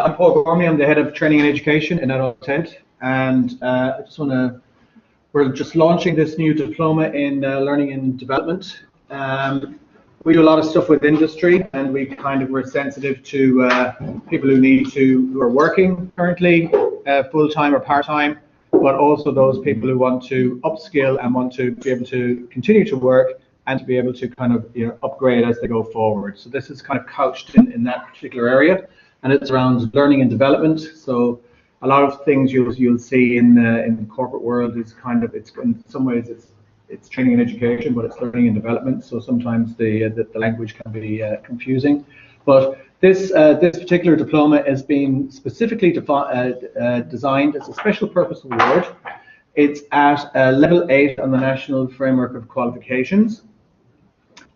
I'm Paul Gormley. I'm the head of training and education in Adult TED, and I just want to. We're just launching this new diploma in learning and development. We do a lot of stuff with industry, and we're sensitive to people who are working currently, full-time or part-time, but also those people who want to upskill and want to be able to continue to work and to be able to upgrade as they go forward. So this is kind of couched in that particular area, and it's around learning and development. So a lot of things you'll see in the corporate world is it's in some ways it's training and education, but it's learning and development. So sometimes the language can be confusing. But this particular diploma is being specifically designed as a special purpose award. It's at level 8 on the National Framework of Qualifications.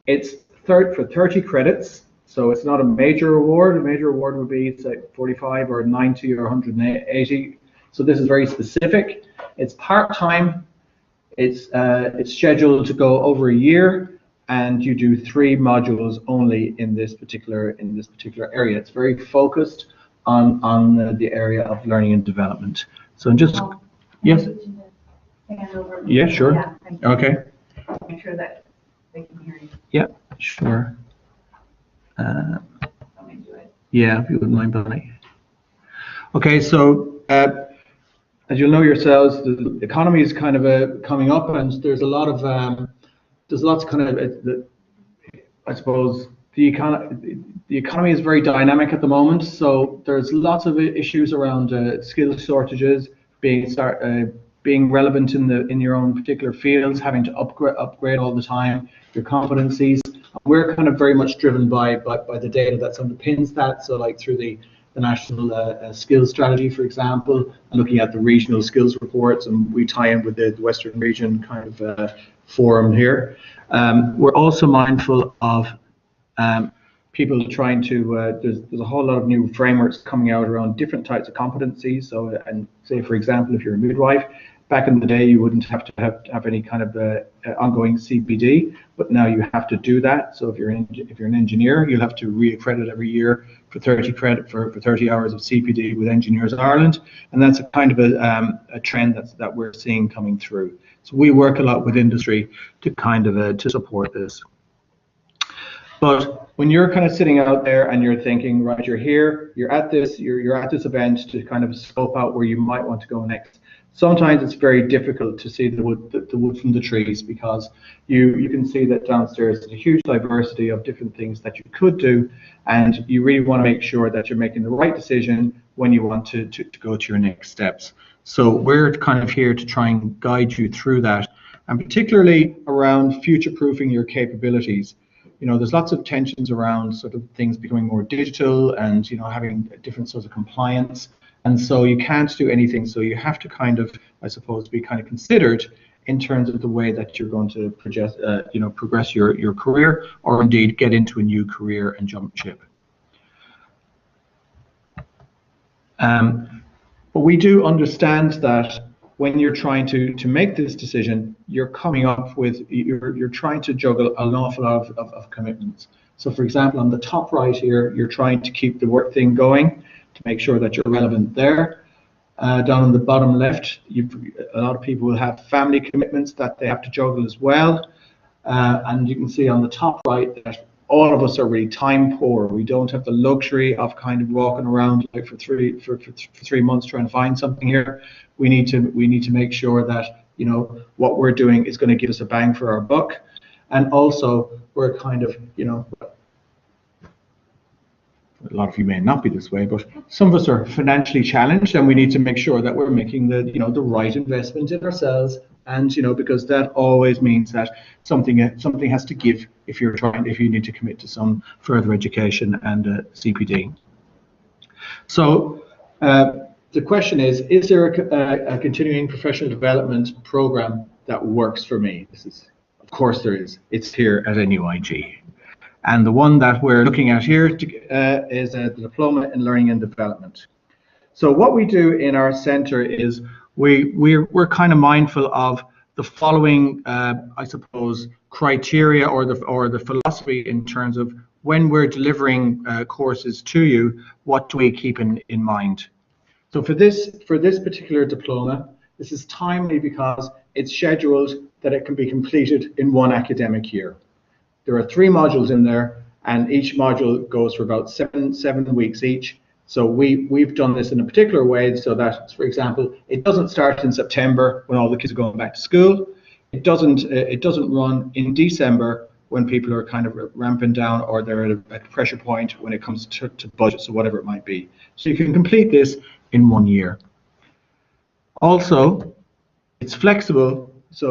It's for 30 credits, so it's not a major award. A major award would be say 45 or 90 or 180. So this is very specific. It's part-time. It's scheduled to go over a year, and you do 3 modules only in this particular area. It's very focused on the area of learning and development. So just yes. Yeah, sure. Yeah, okay. Make sure that they can hear you. Yeah, sure. Yeah, if you wouldn't mind, Bonnie. Okay, so as you'll know yourselves, the economy is kind of coming up, and there's a lot of I suppose the economy is very dynamic at the moment. So there's lots of issues around skill shortages, being relevant in your own particular fields, having to upgrade all the time your competencies. We're kind of very much driven by the data that underpins that. So like through the national skills strategy, for example, and looking at the regional skills reports, and we tie in with the Western region kind of forum here. We're also mindful of people trying to, there's a whole lot of new frameworks coming out around different types of competencies. So, and say, for example, if you're a midwife, back in the day, you wouldn't have to have any kind of ongoing CPD, but now you have to do that. So if you're an engineer, you'll have to reaccredit every year for 30 credit for 30 hours of CPD with Engineers Ireland, and that's a kind of a trend that we're seeing coming through. So we work a lot with industry to kind of to support this. But when you're kind of sitting out there and you're thinking, right, you're here, you're at this event to kind of scope out where you might want to go next. Sometimes it's very difficult to see the wood from the trees, because you can see that downstairs there's a huge diversity of different things that you could do, and you really want to make sure that you're making the right decision when you want to go to your next steps. So we're kind of here to try and guide you through that, and particularly around future-proofing your capabilities. There's lots of tensions around sort of things becoming more digital and, having different sorts of compliance. And so you can't do anything. So you have to kind of, I suppose, be kind of considered in terms of the way that you're going to progress your career, or indeed get into a new career and jump ship. But we do understand that when you're trying to make this decision, you're coming up with, you're trying to juggle an awful lot of commitments. So for example, on the top right here, you're trying to keep the work thing going to make sure that you're relevant there. Down on the bottom left, a lot of people will have family commitments that they have to juggle as well. And you can see on the top right that all of us are really time poor. We don't have the luxury of kind of walking around like for 3 months trying to find something here. We need to make sure that what we're doing is going to give us a bang for our buck, and also we're kind of a lot of you may not be this way, but some of us are financially challenged, and we need to make sure that we're making the the right investment in ourselves, and because that always means that something has to give if you need to commit to some further education and CPD. So the question is there a continuing professional development program that works for me? Of course there is. It's here at NUIG. And the one that we're looking at here is the Diploma in Learning and Development. So what we do in our centre is we're kind of mindful of the following, I suppose, criteria or the philosophy in terms of when we're delivering courses to you, what do we keep in mind? So for this particular diploma, this is timely because it's scheduled that it can be completed in one academic year. There are 3 modules in there, and each module goes for about seven weeks each. So we've done this in a particular way so that, for example, it doesn't start in September when all the kids are going back to school. It doesn't run in December when people are kind of ramping down or they're at a pressure point when it comes to budgets or whatever it might be. So you can complete this in 1 year. Also, it's flexible. So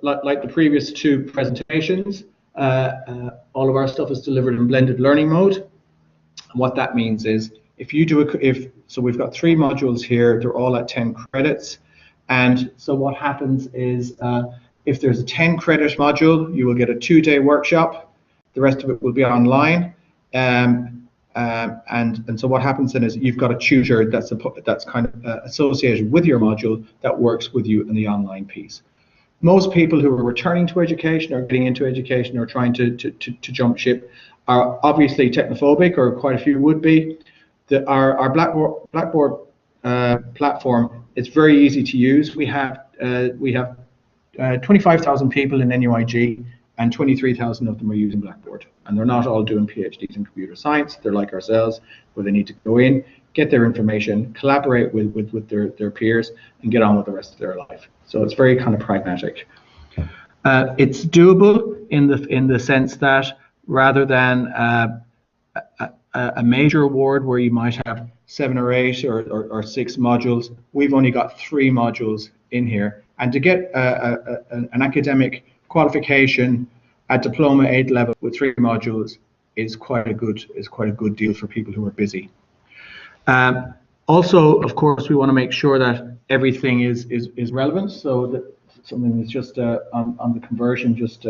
like the previous 2 presentations, all of our stuff is delivered in blended learning mode. What that means is so we've got 3 modules here, they're all at 10 credits. And so what happens is if there's a 10 credit module, you will get a 2-day workshop. The rest of it will be online. And so what happens then is you've got a tutor that's kind of associated with your module that works with you in the online piece. Most people who are returning to education or getting into education or trying to jump ship are obviously technophobic, or quite a few would be. Our Blackboard platform is very easy to use. We have 25,000 people in NUIG, and 23,000 of them are using Blackboard. And they're not all doing PhDs in computer science. They're like ourselves, where they need to go in, get their information, collaborate with their peers, and get on with the rest of their life. So it's very kind of pragmatic. It's doable in the sense that rather than a major award where you might have 7 or 8 or 6 modules, we've only got 3 modules in here. And to get an academic qualification at Diploma 8 level with 3 modules is quite a good deal for people who are busy. Also, of course, we want to make sure that everything is relevant. So that something that's just on the conversion, just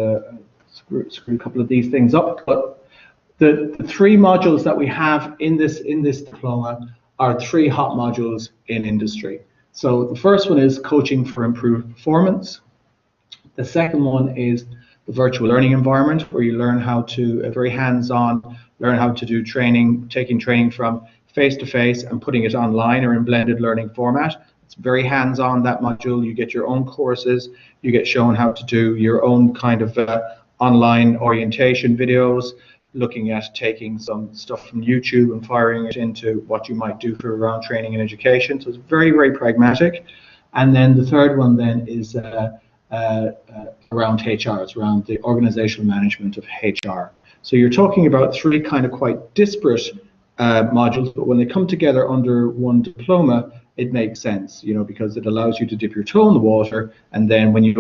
screw a couple of these things up. But the 3 modules that we have in this diploma are 3 hot modules in industry. So the first one is coaching for improved performance. The second one is the virtual learning environment, where you learn how to, very hands-on, learn how to do training, taking training from face-to-face and putting it online or in blended learning format. It's very hands-on, that module. You get your own courses, you get shown how to do your own kind of online orientation videos, looking at taking some stuff from YouTube and firing it into what you might do for around training and education. So it's very, very pragmatic. And then the third one then is around HR. It's around the organizational management of HR. So you're talking about 3 kind of quite disparate modules, but when they come together under one diploma, it makes sense, because it allows you to dip your toe in the water, and then when you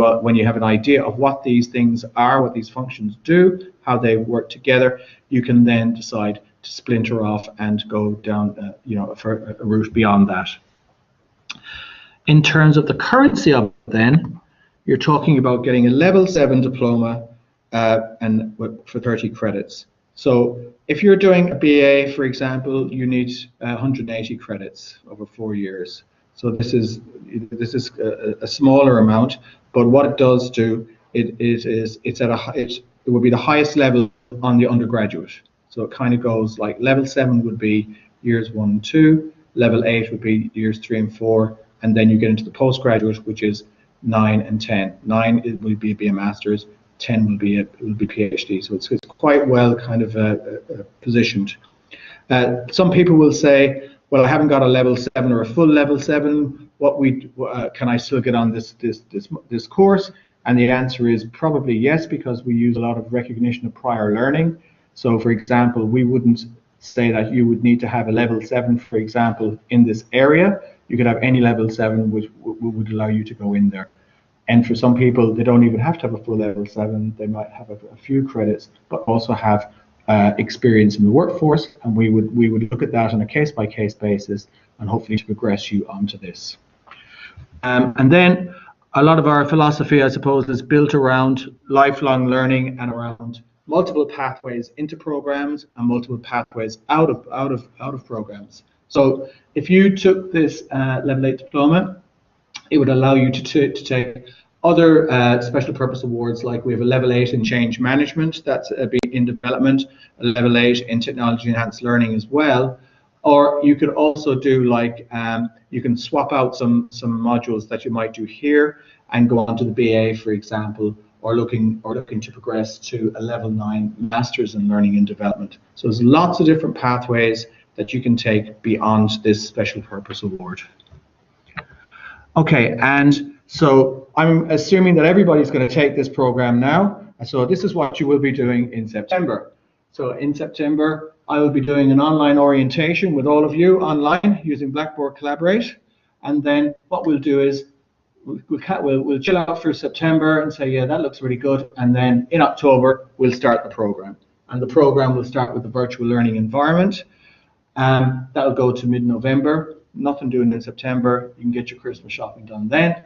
have an idea of what these things are, what these functions do, how they work together, you can then decide to splinter off and go down, for a route beyond that. In terms of the currency of it, then, you're talking about getting a level 7 diploma and for 30 credits. So if you're doing a BA, for example, you need 180 credits over 4 years. So this is a smaller amount, but what it does do, it will be the highest level on the undergraduate. So it kind of goes like level 7 would be years 1 and 2, level 8 would be years 3 and 4, and then you get into the postgraduate, which is 9 and 10. 9 it will be a master's. 10 will be PhD, so it's quite well kind of positioned. Some people will say, well, I haven't got a level 7 or a full level 7. Can I still get on this course? And the answer is probably yes, because we use a lot of recognition of prior learning. So, for example, we wouldn't say that you would need to have a level 7, for example, in this area. You could have any level 7 which would allow you to go in there. And for some people, they don't even have to have a full level 7. They might have a few credits, but also have experience in the workforce. And we would look at that on a case-by-case basis and hopefully to progress you onto this. And then a lot of our philosophy, I suppose, is built around lifelong learning and around multiple pathways into programs and multiple pathways out of programs. So if you took this level 8 diploma, it would allow you to take Other special purpose awards, like we have a level 8 in change management, that's in development, a level 8 in technology enhanced learning as well. Or you could also do like, you can swap out some modules that you might do here and go on to the BA, for example, or looking to progress to a level 9 Masters in Learning and Development. So there's lots of different pathways that you can take beyond this special purpose award. Okay, and so I'm assuming that everybody's going to take this program now. So this is what you will be doing in September. So in September, I will be doing an online orientation with all of you online using Blackboard Collaborate. And then what we'll do is we'll chill out through September and say, yeah, that looks really good. And then in October, we'll start the program. And the program will start with the virtual learning environment. That'll go to mid-November. Nothing doing in September. You can get your Christmas shopping done then.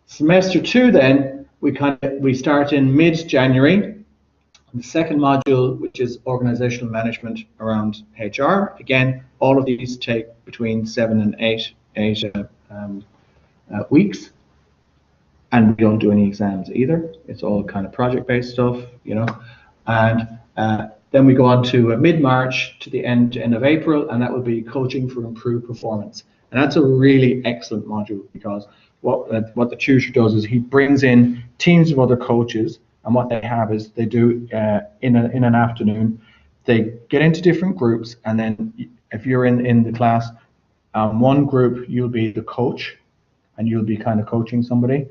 Semester 2 then, we start in mid-January. The second module, which is organizational management around HR. Again, all of these take between 7 and 8 weeks. And we don't do any exams either. It's all kind of project-based stuff, you know. And then we go on to mid-March to the end of April, and that will be coaching for improved performance. And that's a really excellent module, because what the tutor does is he brings in teams of other coaches, and what they have is they do in an afternoon, they get into different groups, and then if you're in the class, one group you'll be the coach, and you'll be kind of coaching somebody.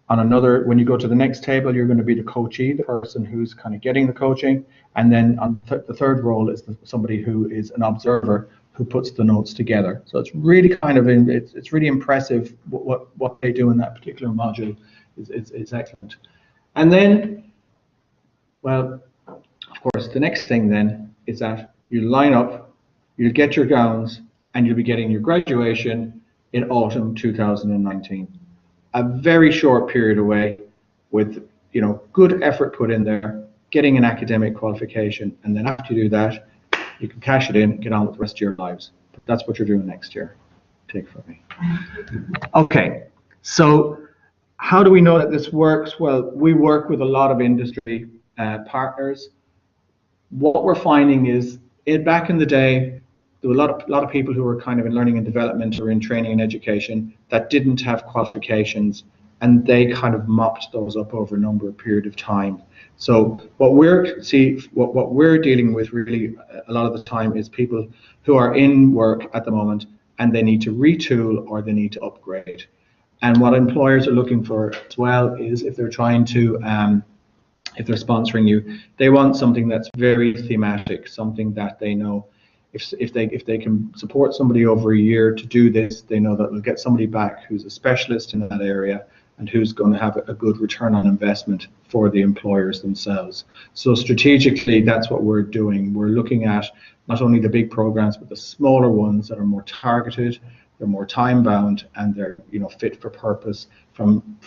On another, when you go to the next table, you're going to be the coachee, the person who's kind of getting the coaching. And then on the third role is somebody who is an observer who puts the notes together. So it's really kind of, it's really impressive what they do in that particular module is excellent. And then, well, of course, the next thing then is that you line up, you'll get your gowns, and you'll be getting your graduation in autumn 2019. A very short period away with, you know, good effort put in there, getting an academic qualification, and then after you do that, you can cash it in, get on with the rest of your lives. But that's what you're doing next year. Take it from me. Okay, so how do we know that this works? Well, we work with a lot of industry partners. What we're finding is, back in the day, there were a lot of people who were kind of in learning and development or in training and education that didn't have qualifications, and they kind of mopped those up over a number of period of time. So what we're dealing with really a lot of the time is people who are in work at the moment and they need to retool or they need to upgrade. And what employers are looking for as well is, if they're trying to if they're sponsoring you, they want something that's very thematic, something that they know if they can support somebody over a year to do this, they know that they'll get somebody back who's a specialist in that area and who's going to have a good return on investment for the employers themselves. So strategically, that's what we're doing. We're looking at not only the big programs, but the smaller ones that are more targeted, they're more time bound, and they're, you know, fit for purpose from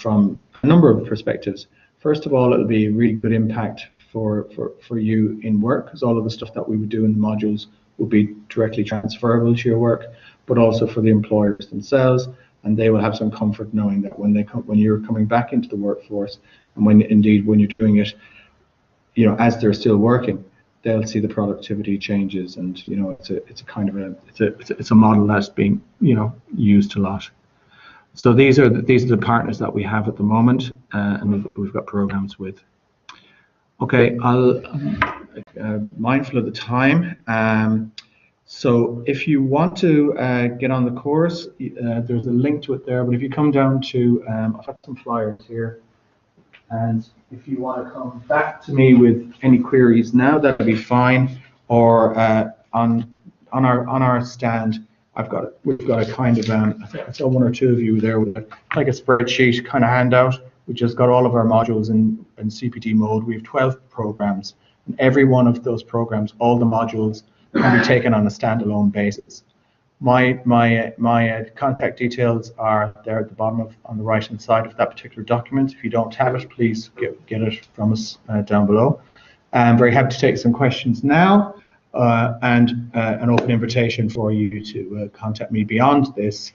a number of perspectives. First of all, it'll be a really good impact for you in work, because all of the stuff that we would do in the modules will be directly transferable to your work, but also for the employers themselves, and they will have some comfort knowing that when you're coming back into the workforce, and when you're doing it, you know, as they're still working, they'll see the productivity changes, and, you know, it's a kind of it's a model that's being, you know, used a lot. So these are the partners that we have at the moment, and we've got programs with. Okay, I'll mindful of the time. So if you want to get on the course, there's a link to it there. But if you come down to, I've got some flyers here, and if you want to come back to me with any queries now, that'll be fine. Or on our stand, we've got a kind of I saw one or two of you there with like a spreadsheet kind of handout, which has got all of our modules in CPD mode. We have 12 programs, and every one of those programs, all the modules, can be taken on a standalone basis. My contact details are there at the bottom on the right hand side of that particular document. If you don't have it, please get it from us down below. I'm very happy to take some questions now, and an open invitation for you to contact me beyond this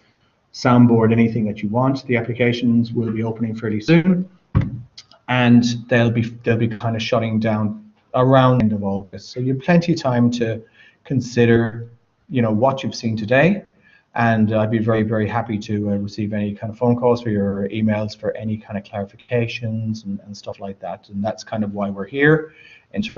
soundboard, anything that you want. The applications will be opening fairly soon, and they'll be kind of shutting down around the end of August. So you have plenty of time to consider, what you've seen today, and I'd be very, very happy to receive any kind of phone calls for your emails for any kind of clarifications and stuff like that. And that's kind of why we're here,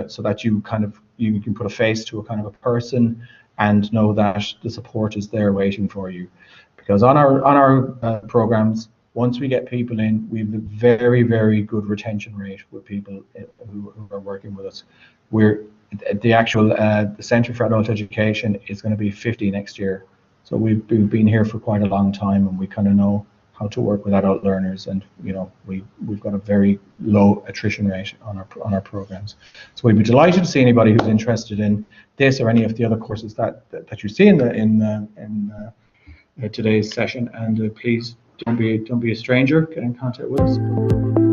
so that you can put a face to a kind of a person and know that the support is there waiting for you. Because on our programs, once we get people in, we have a very, very good retention rate with people who are working with us. The Centre for Adult Education is going to be 50 next year. So we've been here for quite a long time, and we kind of know how to work with adult learners, and we've got a very low attrition rate on our programs. So we'd be delighted to see anybody who's interested in this or any of the other courses that you see in today's session. And please don't be a stranger. Get in contact with us.